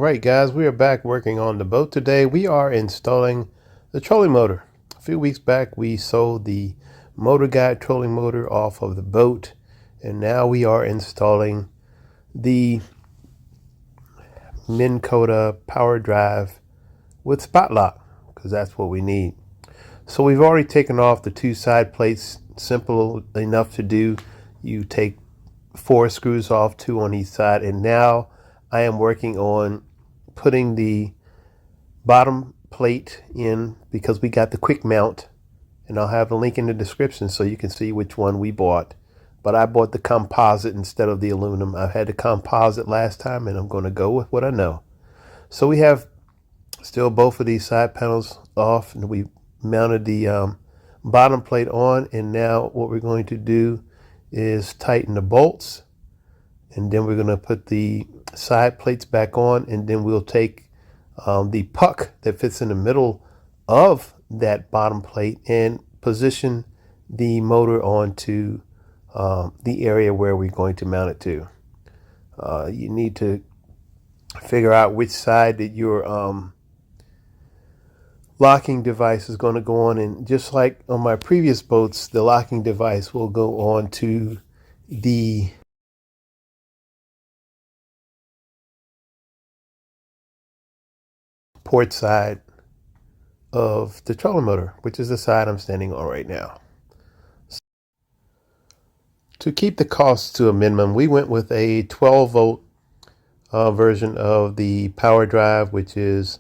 Alright guys, we are back working on the boat today. We are installing the trolling motor. A few weeks back we sold the motor guide trolling motor off of the boat, and now we are installing the Minn kota Powerdrive with spot lock, because that's what we need. So we've already taken off the two side plates. Simple enough to do. You take 4 screws off, 2 on each side, and now I am working on putting the bottom plate in, because we got the quick mount, and I'll have a link in the description so you can see which one we bought. But I bought the composite instead of the aluminum. I've had the composite last time, and I'm going to go with what I know. So we have still both of these side panels off, and we mounted the bottom plate on, and now what we're going to do is tighten the bolts, and then we're going to put the side plates back on, and then we'll take the puck that fits in the middle of that bottom plate and position the motor onto the area where we're going to mount it to. You need to figure out which side that your locking device is going to go on, and just like on my previous boats, the locking device will go on to the port side of the trolling motor, which is the side I'm standing on right now. To keep the costs to a minimum, we went with a 12-volt version of the Powerdrive, which is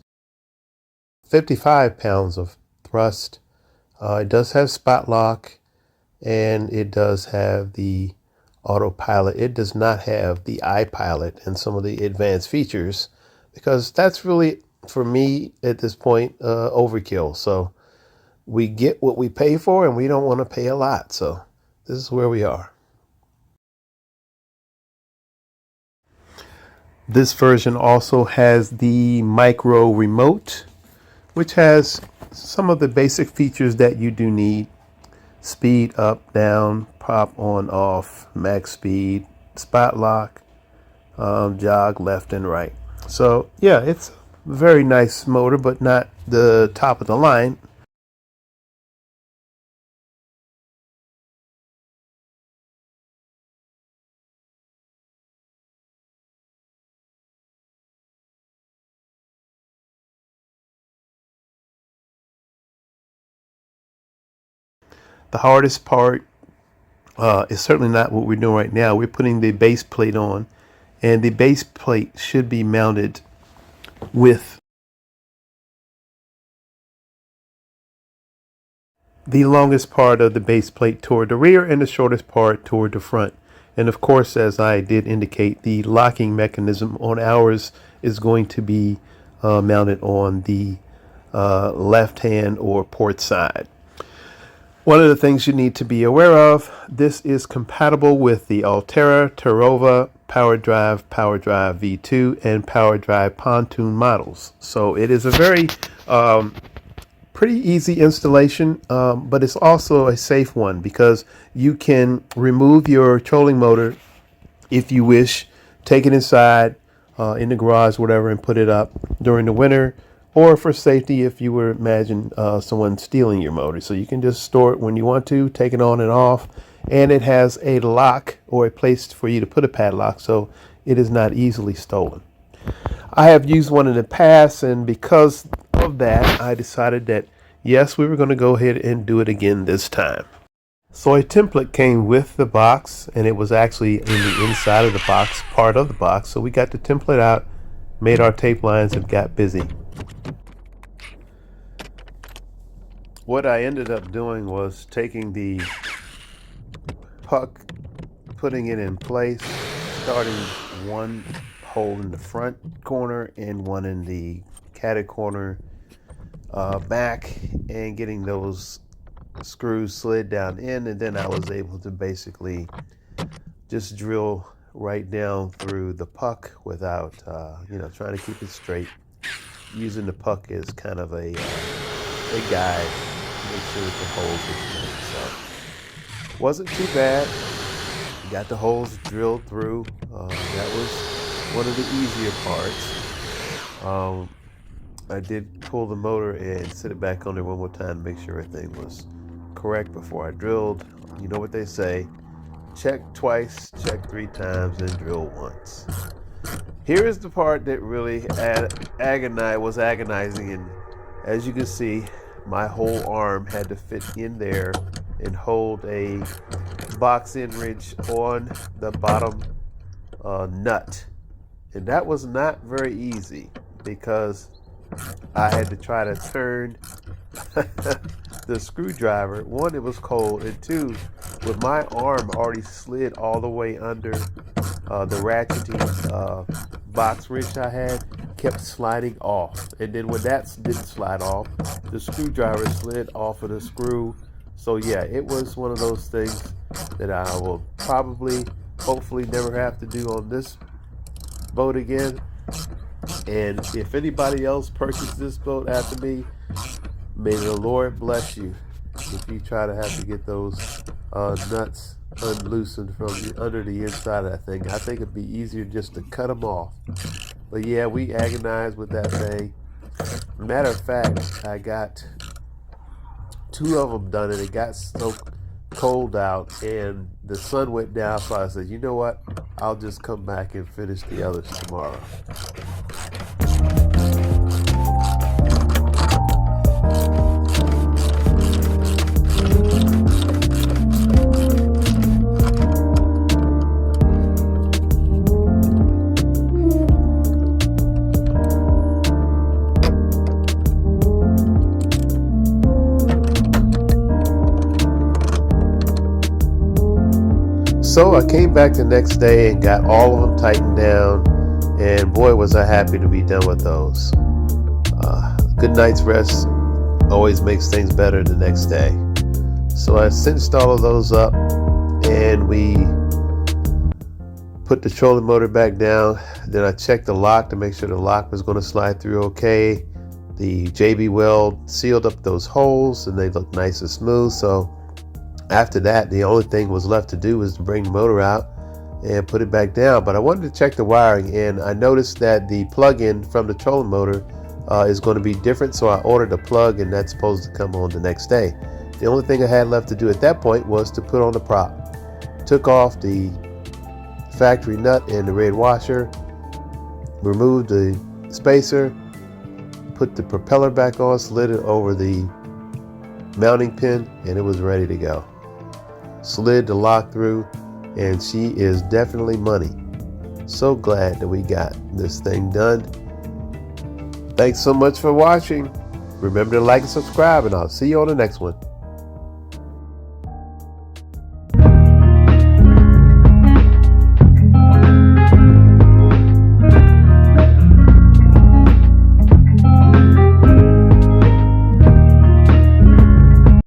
55 pounds of thrust. It does have spot lock, and it does have the autopilot. It does not have the iPilot and some of the advanced features, because that's really, for me at this point, overkill. So we get what we pay for, and we don't want to pay a lot. So this is where we are. This version also has the micro remote, which has some of the basic features that you do need: speed up, down, pop on, off, max speed, spot lock, jog left and right. So yeah, it's a very nice motor, but not the top of the line. The hardest part is certainly not what we're doing right now. We're putting the base plate on, and the base plate should be mounted with the longest part of the base plate toward the rear and the shortest part toward the front. And of course, as I did indicate, the locking mechanism on ours is going to be mounted on the left hand or port side. One of the things you need to be aware of: this is compatible with the Altera, Terova, Powerdrive, Powerdrive V2, and Powerdrive pontoon models. So it is a very pretty easy installation, but it's also a safe one, because you can remove your trolling motor if you wish, take it inside in the garage, whatever, and put it up during the winter, or for safety if you were imagine someone stealing your motor. So you can just store it when you want to, take it on and off, and it has a lock or a place for you to put a padlock, so it is not easily stolen. I have used one in the past, and because of that, I decided that yes, we were going to go ahead and do it again this time. So a template came with the box, and it was actually in the inside of the box, part of the box. So we got the template out, made our tape lines, and got busy. What I ended up doing was taking the puck, putting it in place, starting one hole in the front corner and one in the catty corner back, and getting those screws slid down in, and then I was able to basically just drill right down through the puck without trying to keep it straight, using the puck as kind of a guide to make sure that the holes are filled. So wasn't too bad. Got the holes drilled through. That was one of the easier parts. I did pull the motor and sit it back on there one more time to make sure everything was correct before I drilled. You know what they say, check twice, check 3 times, and drill once. Here is the part that really was agonizing, and as you can see, my whole arm had to fit in there and hold a box end wrench on the bottom nut. And that was not very easy because I had to try to turn the screwdriver. One, it was cold, and two, with my arm already slid all the way under the ratcheting box wrench I had, kept sliding off. And then when that didn't slide off, the screwdriver slid off of the screw. So yeah, it was one of those things that I will probably, hopefully, never have to do on this boat again. And if anybody else purchased this boat after me, may the Lord bless you if you try to have to get those nuts unloosened from under the inside of that thing. I think it'd be easier just to cut them off. But yeah, we agonized with that thing. Matter of fact, I got 2 of them done, and it got so cold out and the sun went down, so I said, you know what, I'll just come back and finish the others tomorrow. So I came back the next day and got all of them tightened down, and boy was I happy to be done with those. Good night's rest always makes things better the next day. So I cinched all of those up, and we put the trolling motor back down. Then I checked the lock to make sure the lock was going to slide through okay. The JB Weld sealed up those holes and they looked nice and smooth. So after that, the only thing was left to do was to bring the motor out and put it back down. But I wanted to check the wiring, and I noticed that the plug-in from the trolling motor is going to be different, so I ordered a plug, and that's supposed to come on the next day. The only thing I had left to do at that point was to put on the prop. Took off the factory nut and the red washer, removed the spacer, put the propeller back on, slid it over the mounting pin, and it was ready to go. Slid the lock through, and she is definitely money. So glad that we got this thing done. Thanks so much for watching. Remember to like and subscribe, and I'll see you on the next one.